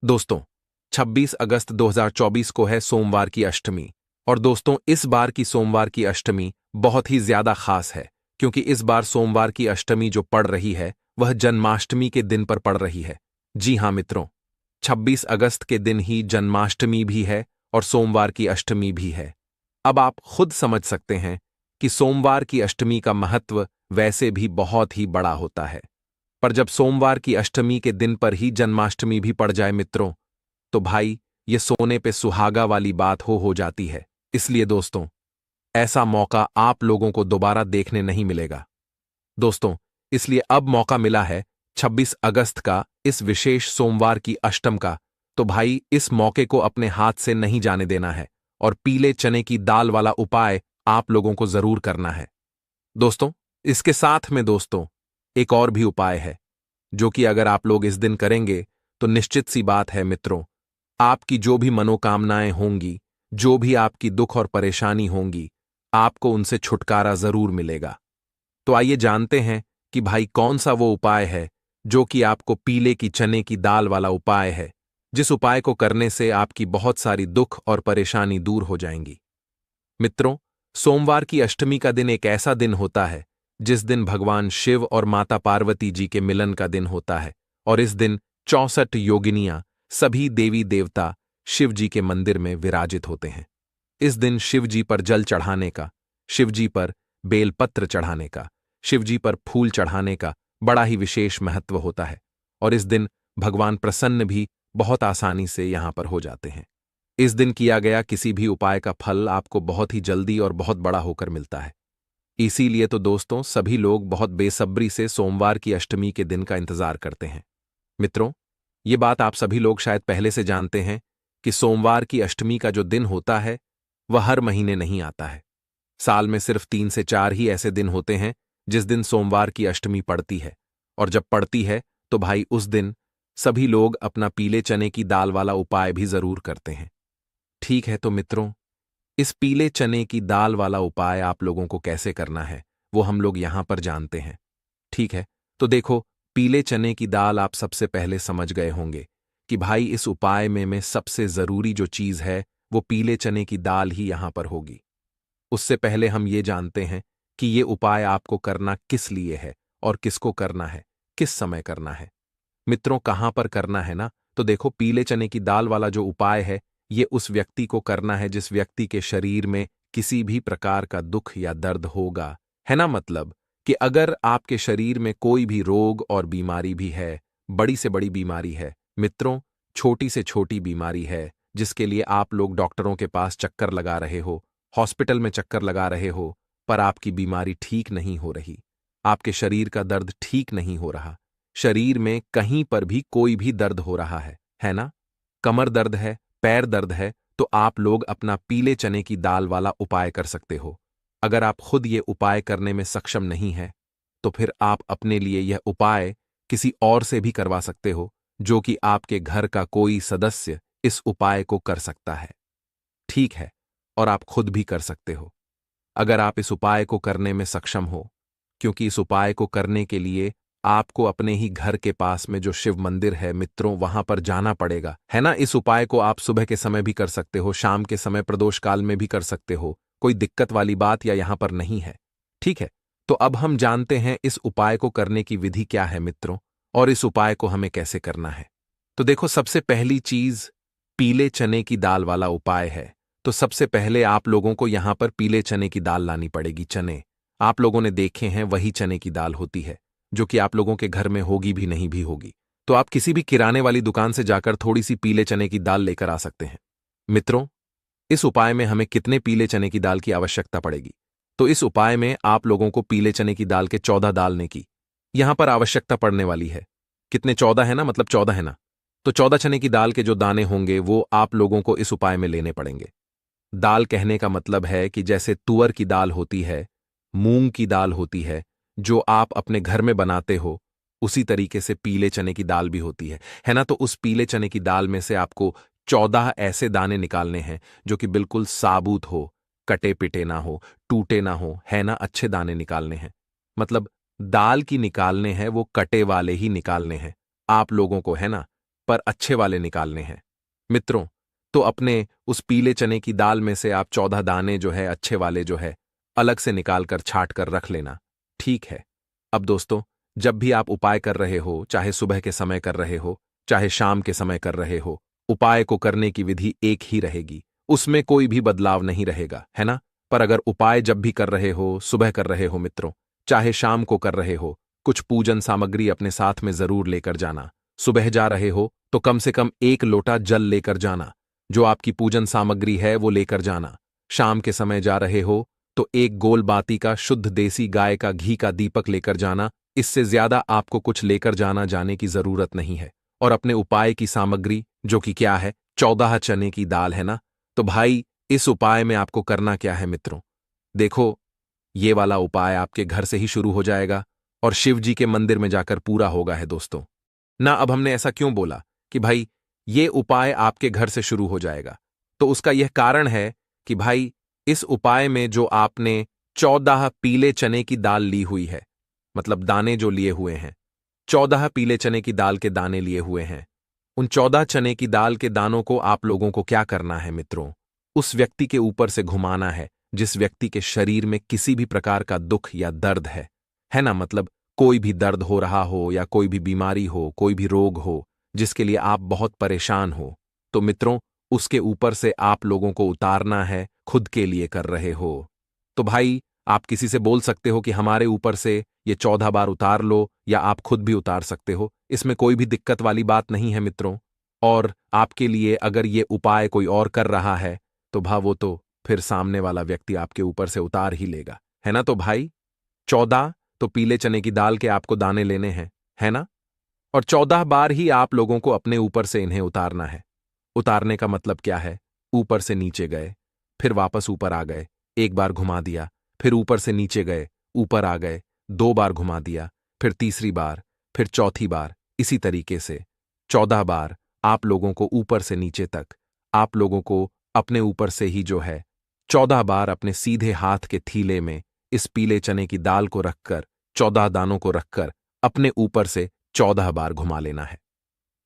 दोस्तों, 26 अगस्त 2024 को है सोमवार की अष्टमी। और दोस्तों, इस बार की सोमवार की अष्टमी बहुत ही ज्यादा खास है, क्योंकि इस बार सोमवार की अष्टमी जो पड़ रही है वह जन्माष्टमी के दिन पर पड़ रही है। जी हां मित्रों, 26 अगस्त के दिन ही जन्माष्टमी भी है और सोमवार की अष्टमी भी है। अब आप खुद समझ सकते हैं कि सोमवार की अष्टमी का महत्व वैसे भी बहुत ही बड़ा होता है। पर जब सोमवार की अष्टमी के दिन पर ही जन्माष्टमी भी पड़ जाए मित्रों, तो भाई ये सोने पे सुहागा वाली बात हो जाती है। इसलिए दोस्तों, ऐसा मौका आप लोगों को दोबारा देखने नहीं मिलेगा। दोस्तों, इसलिए अब मौका मिला है 26 अगस्त का, इस विशेष सोमवार की अष्टम का। तो भाई इस मौके को अपने हाथ से नहीं जाने देना है और पीले चने की दाल वाला उपाय आप लोगों को जरूर करना है। दोस्तों, इसके साथ में दोस्तों एक और भी उपाय है, जो कि अगर आप लोग इस दिन करेंगे तो निश्चित सी बात है मित्रों, आपकी जो भी मनोकामनाएं होंगी, जो भी आपकी दुख और परेशानी होंगी, आपको उनसे छुटकारा जरूर मिलेगा। तो आइए जानते हैं कि भाई कौन सा वो उपाय है जो कि आपको पीले की चने की दाल वाला उपाय है, जिस उपाय को करने से आपकी बहुत सारी दुख और परेशानी दूर हो जाएंगी। मित्रों, सोमवार की अष्टमी का दिन एक ऐसा दिन होता है जिस दिन भगवान शिव और माता पार्वती जी के मिलन का दिन होता है। और इस दिन 64 योगिनियां, सभी देवी देवता शिव जी के मंदिर में विराजित होते हैं। इस दिन शिव जी पर जल चढ़ाने का, शिव जी पर बेलपत्र चढ़ाने का, शिव जी पर फूल चढ़ाने का बड़ा ही विशेष महत्व होता है। और इस दिन भगवान प्रसन्न भी बहुत आसानी से यहां पर हो जाते हैं। इस दिन किया गया किसी भी उपाय का फल आपको बहुत ही जल्दी और बहुत बड़ा होकर मिलता है। इसीलिए तो दोस्तों सभी लोग बहुत बेसब्री से सोमवार की अष्टमी के दिन का इंतजार करते हैं। मित्रों, ये बात आप सभी लोग शायद पहले से जानते हैं कि सोमवार की अष्टमी का जो दिन होता है वह हर महीने नहीं आता है। साल में सिर्फ 3 से 4 ही ऐसे दिन होते हैं जिस दिन सोमवार की अष्टमी पड़ती है। और जब पड़ती है तो भाई उस दिन सभी लोग अपना पीले चने की दाल वाला उपाय भी जरूर करते हैं। ठीक है, तो मित्रों, इस पीले चने की दाल वाला उपाय आप लोगों को कैसे करना है वो हम लोग यहां पर जानते हैं। ठीक है, तो देखो, पीले चने की दाल आप सबसे पहले समझ गए होंगे कि भाई इस उपाय में सबसे जरूरी जो चीज है वो पीले चने की दाल ही यहां पर होगी। उससे पहले हम ये जानते हैं कि ये उपाय आपको करना किस लिए है और किसको करना है, किस समय करना है। मित्रों, कहां पर करना है ना, तो देखो, पीले चने की दाल वाला जो उपाय है ये उस व्यक्ति को करना है जिस व्यक्ति के शरीर में किसी भी प्रकार का दुख या दर्द होगा, है ना। मतलब कि अगर आपके शरीर में कोई भी रोग और बीमारी भी है, बड़ी से बड़ी बीमारी है मित्रों, छोटी से छोटी बीमारी है जिसके लिए आप लोग डॉक्टरों के पास चक्कर लगा रहे हो, हॉस्पिटल में चक्कर लगा रहे हो, पर आपकी बीमारी ठीक नहीं हो रही, आपके शरीर का दर्द ठीक नहीं हो रहा, शरीर में कहीं पर भी कोई भी दर्द हो रहा है ना। कमर दर्द है, पैर दर्द है, तो आप लोग अपना पीले चने की दाल वाला उपाय कर सकते हो। अगर आप खुद ये उपाय करने में सक्षम नहीं है तो फिर आप अपने लिए यह उपाय किसी और से भी करवा सकते हो, जो कि आपके घर का कोई सदस्य इस उपाय को कर सकता है। ठीक है, और आप खुद भी कर सकते हो अगर आप इस उपाय को करने में सक्षम हो, क्योंकि इस उपाय को करने के लिए आपको अपने ही घर के पास में जो शिव मंदिर है मित्रों वहां पर जाना पड़ेगा, है ना। इस उपाय को आप सुबह के समय भी कर सकते हो, शाम के समय प्रदोष काल में भी कर सकते हो, कोई दिक्कत वाली बात या यहां पर नहीं है। ठीक है, तो अब हम जानते हैं इस उपाय को करने की विधि क्या है मित्रों, और इस उपाय को हमें कैसे करना है। तो देखो, सबसे पहली चीज पीले चने की दाल वाला उपाय है। तो सबसे पहले आप लोगों को यहां पर पीले चने की दाल लानी पड़ेगी। चने आप लोगों ने देखे हैं, वही चने की दाल होती है जो कि आप लोगों के घर में होगी भी नहीं भी होगी। तो आप किसी भी किराने वाली दुकान से जाकर थोड़ी सी पीले चने की दाल लेकर आ सकते हैं। मित्रों, इस उपाय में हमें कितने पीले चने की दाल की आवश्यकता पड़ेगी, तो इस उपाय में आप लोगों को पीले चने की दाल के 14 डालने की यहां पर आवश्यकता पड़ने वाली है। कितने? 14 है ना, मतलब 14 है ना। तो 14 चने की दाल के जो दाने होंगे वो आप लोगों को इस उपाय में लेने पड़ेंगे। दाल कहने का मतलब है कि जैसे तुअर की दाल होती है, मूंग की दाल होती है, जो आप अपने घर में बनाते हो, उसी तरीके से पीले चने की दाल भी होती है ना। तो उस पीले चने की दाल में से आपको 14 ऐसे दाने निकालने हैं जो कि बिल्कुल साबुत हो, कटे पिटे ना हो, टूटे ना हो, है ना। अच्छे दाने निकालने हैं, मतलब दाल की निकालने हैं वो कटे वाले ही निकालने हैं आप लोगों को, है ना। पर अच्छे वाले निकालने हैं। मित्रों, तो अपने उस पीले चने की दाल में से आप 14 दाने जो है अच्छे वाले जो है अलग से निकाल कर छाट कर रख लेना। ठीक है। अब दोस्तों, जब भी आप उपाय कर रहे हो, चाहे सुबह के समय कर रहे हो, चाहे शाम के समय कर रहे हो, उपाय को करने की विधि एक ही रहेगी, उसमें कोई भी बदलाव नहीं रहेगा, है ना? पर अगर उपाय जब भी कर रहे हो, सुबह कर रहे हो मित्रों, चाहे शाम को कर रहे हो, कुछ पूजन सामग्री अपने साथ में जरूर लेकर जाना। सुबह जा रहे हो तो कम से कम 1 लोटा जल लेकर जाना, जो आपकी पूजन सामग्री है वो लेकर जाना। शाम के समय जा रहे हो तो 1 गोल बाती का शुद्ध देसी गाय का घी का दीपक लेकर जाना। इससे ज्यादा आपको कुछ लेकर जाने की जरूरत नहीं है। और अपने उपाय की सामग्री, जो कि क्या है, 14 चने की दाल है ना? तो भाई, इस उपाय में आपको करना क्या है मित्रों? देखो, ये वाला उपाय आपके घर से ही शुरू हो जाएगा और शिव जी के मंदिर में जाकर पूरा होगा है दोस्तों। ना, अब हमने ऐसा क्यों बोला कि भाई ये उपाय आपके घर से शुरू हो जाएगा? तो उसका यह कारण है कि भाई, इस उपाय में जो आपने 14 पीले चने की दाल ली हुई है, मतलब दाने जो लिए हुए हैं, 14 पीले चने की दाल के दाने लिए हुए हैं, उन 14 चने की दाल के दानों को आप लोगों को क्या करना है मित्रों? उस व्यक्ति के ऊपर से घुमाना है जिस व्यक्ति के शरीर में किसी भी प्रकार का दुख या दर्द है ना? मतलब कोई भी दर्द हो रहा हो या कोई भी बीमारी हो, कोई भी रोग हो जिसके लिए आप बहुत परेशान हो, तो मित्रों, उसके ऊपर से आप लोगों को उतारना है, खुद के लिए कर रहे हो। तो भाई, आप किसी से बोल सकते हो कि हमारे ऊपर से ये 14 बार उतार लो, या आप खुद भी उतार सकते हो, इसमें कोई भी दिक्कत वाली बात नहीं है मित्रों। और आपके लिए अगर ये उपाय कोई और कर रहा है तो वो तो फिर सामने वाला व्यक्ति आपके ऊपर से उतार ही लेगा, है ना? तो भाई, 14 तो पीले चने की दाल के आपको दाने लेने हैं, है ना? और 14 बार ही आप लोगों को अपने ऊपर से इन्हें उतारना है। उतारने का मतलब क्या है? ऊपर से नीचे गए, फिर वापस ऊपर आ गए, 1 बार घुमा दिया, फिर ऊपर से नीचे गए, ऊपर आ गए, 2 बार घुमा दिया, फिर तीसरी बार, फिर चौथी बार, इसी तरीके से 14 बार आप लोगों को ऊपर से नीचे तक, आप लोगों को अपने ऊपर से ही जो है 14 बार अपने सीधे हाथ के थीले में इस पीले चने की दाल को रखकर, 14 दानों को रखकर अपने ऊपर से 14 बार घुमा लेना है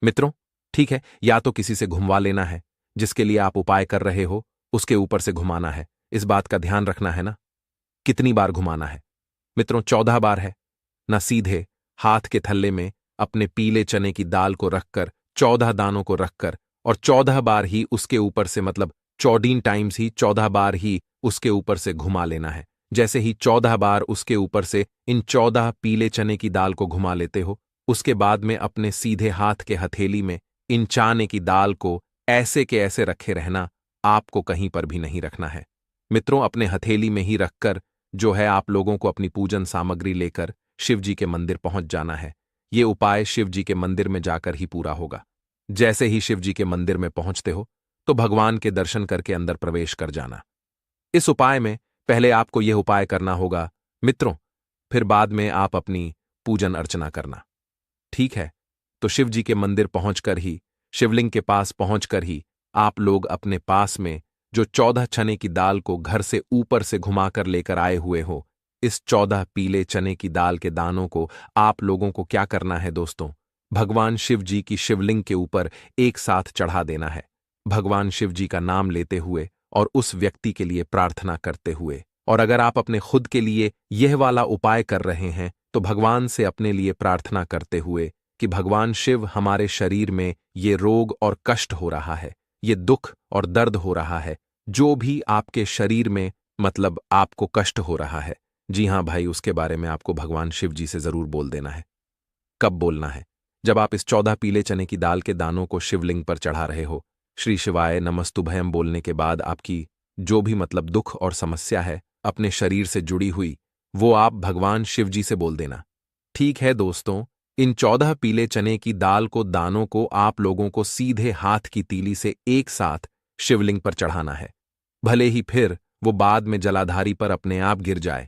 मित्रों। ठीक है, या तो किसी से घुमवा लेना है, जिसके लिए आप उपाय कर रहे हो उसके ऊपर से घुमाना है। इस बात का ध्यान रखना है ना, कितनी बार घुमाना है मित्रों? 14 बार है ना? सीधे हाथ के थल्ले में अपने पीले चने की दाल को रखकर, 14 दानों को रखकर, और 14 बार ही उसके ऊपर से, मतलब 14 टाइम्स ही 14 बार ही उसके ऊपर से घुमा लेना है। जैसे ही 14 बार उसके ऊपर से इन 14 पीले चने की दाल को घुमा लेते हो, उसके बाद में अपने सीधे हाथ के हथेली में इन चाने की दाल को ऐसे के ऐसे रखे रहना, आपको कहीं पर भी नहीं रखना है मित्रों। अपने हथेली में ही रखकर जो है आप लोगों को अपनी पूजन सामग्री लेकर शिव जी के मंदिर पहुंच जाना है। ये उपाय शिव जी के मंदिर में जाकर ही पूरा होगा। जैसे ही शिव जी के मंदिर में पहुंचते हो तो भगवान के दर्शन करके अंदर प्रवेश कर जाना। इस उपाय में पहले आपको यह उपाय करना होगा मित्रों, फिर बाद में आप अपनी पूजन अर्चना करना। ठीक है, तो शिव जी के मंदिर पहुंचकर ही, शिवलिंग के पास पहुंचकर ही आप लोग अपने पास में जो 14 चने की दाल को घर से ऊपर से घुमाकर लेकर आए हुए हो, इस 14 पीले चने की दाल के दानों को आप लोगों को क्या करना है दोस्तों? भगवान शिव जी की शिवलिंग के ऊपर एक साथ चढ़ा देना है। भगवान शिव जी का नाम लेते हुए और उस व्यक्ति के लिए प्रार्थना करते हुए। और अगर आप अपने खुद के लिए यह वाला उपाय कर रहे हैं तो भगवान से अपने लिए प्रार्थना करते हुए कि भगवान शिव, हमारे शरीर में ये रोग और कष्ट हो रहा है, ये दुख और दर्द हो रहा है, जो भी आपके शरीर में, मतलब आपको कष्ट हो रहा है, जी हां भाई, उसके बारे में आपको भगवान शिव जी से जरूर बोल देना है। कब बोलना है? जब आप इस 14 पीले चने की दाल के दानों को शिवलिंग पर चढ़ा रहे हो, श्री शिवाय नमस्तुभयम बोलने के बाद आपकी जो भी मतलब दुख और समस्या है अपने शरीर से जुड़ी हुई, वो आप भगवान शिव जी से बोल देना। ठीक है दोस्तों, इन 14 पीले चने की दाल को, दानों को आप लोगों को सीधे हाथ की तीली से एक साथ शिवलिंग पर चढ़ाना है। भले ही फिर वो बाद में जलाधारी पर अपने आप गिर जाए,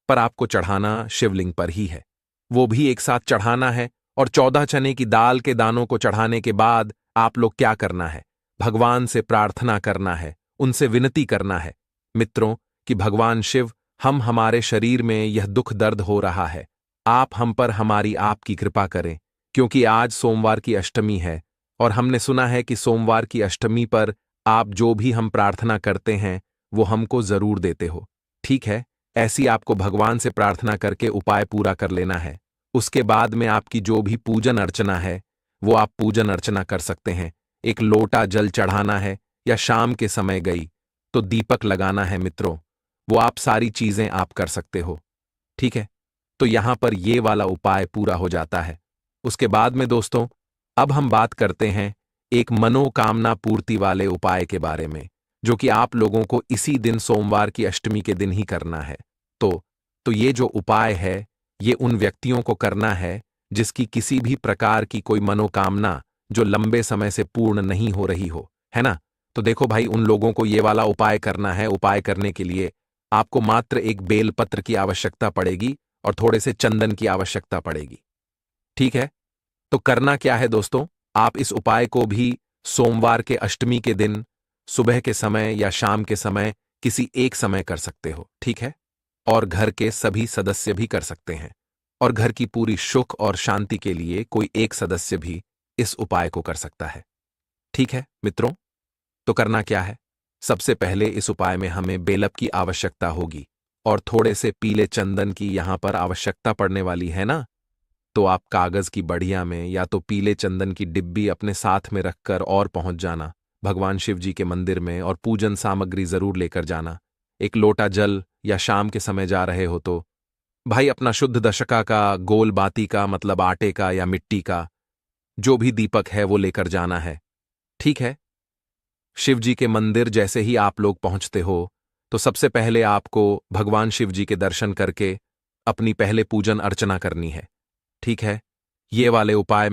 पर आपको चढ़ाना शिवलिंग पर ही है। वो भी एक साथ चढ़ाना है। और 14 चने की दाल के दानों को चढ़ाने के बाद आप लोग क्या करना है? भगवान से प्रार्थना करना है, उनसे विनती करना है मित्रों कि भगवान शिव, हमारे शरीर में यह दुख दर्द हो रहा है, आप हम पर हमारी आपकी कृपा करें, क्योंकि आज सोमवार की अष्टमी है और हमने सुना है कि सोमवार की अष्टमी पर आप जो भी हम प्रार्थना करते हैं वो हमको जरूर देते हो। ठीक है, ऐसी आपको भगवान से प्रार्थना करके उपाय पूरा कर लेना है। उसके बाद में आपकी जो भी पूजन अर्चना है वो आप पूजन अर्चना कर सकते हैं। एक लोटा जल चढ़ाना है या शाम के समय गई तो दीपक लगाना है मित्रों, वो आप सारी चीजें आप कर सकते हो। ठीक है, तो यहां पर ये वाला उपाय पूरा हो जाता है। उसके बाद में दोस्तों अब हम बात करते हैं एक मनोकामना पूर्ति वाले उपाय के बारे में, जो कि आप लोगों को इसी दिन सोमवार की अष्टमी के दिन ही करना है। तो ये जो उपाय है ये उन व्यक्तियों को करना है जिसकी किसी भी प्रकार की कोई मनोकामना जो लंबे समय से पूर्ण नहीं हो रही हो, है ना। तो देखो भाई, उन लोगों को ये वाला उपाय करना है। उपाय करने के लिए आपको मात्र एक बेलपत्र की आवश्यकता पड़ेगी और थोड़े से चंदन की आवश्यकता पड़ेगी। ठीक है, तो करना क्या है दोस्तों, आप इस उपाय को भी सोमवार के अष्टमी के दिन सुबह के समय या शाम के समय किसी एक समय कर सकते हो। ठीक है, और घर के सभी सदस्य भी कर सकते हैं, और घर की पूरी सुख और शांति के लिए कोई एक सदस्य भी इस उपाय को कर सकता है। ठीक है मित्रों, तो करना क्या है, सबसे पहले इस उपाय में हमें बेलप की आवश्यकता होगी और थोड़े से पीले चंदन की यहां पर आवश्यकता पड़ने वाली है ना। तो आप कागज की बढ़िया में या तो पीले चंदन की डिब्बी अपने साथ में रखकर और पहुंच जाना भगवान शिव जी के मंदिर में, और पूजन सामग्री जरूर लेकर जाना। एक लोटा जल, या शाम के समय जा रहे हो तो भाई अपना शुद्ध दशका का गोल बाती का, मतलब आटे का या मिट्टी का जो भी दीपक है वो लेकर जाना है। ठीक है, शिव जी के मंदिर जैसे ही आप लोग पहुंचते हो तो सबसे पहले आपको भगवान शिव जी के दर्शन करके अपनी पहले पूजन अर्चना करनी है। ठीक है, ये वाले उपाय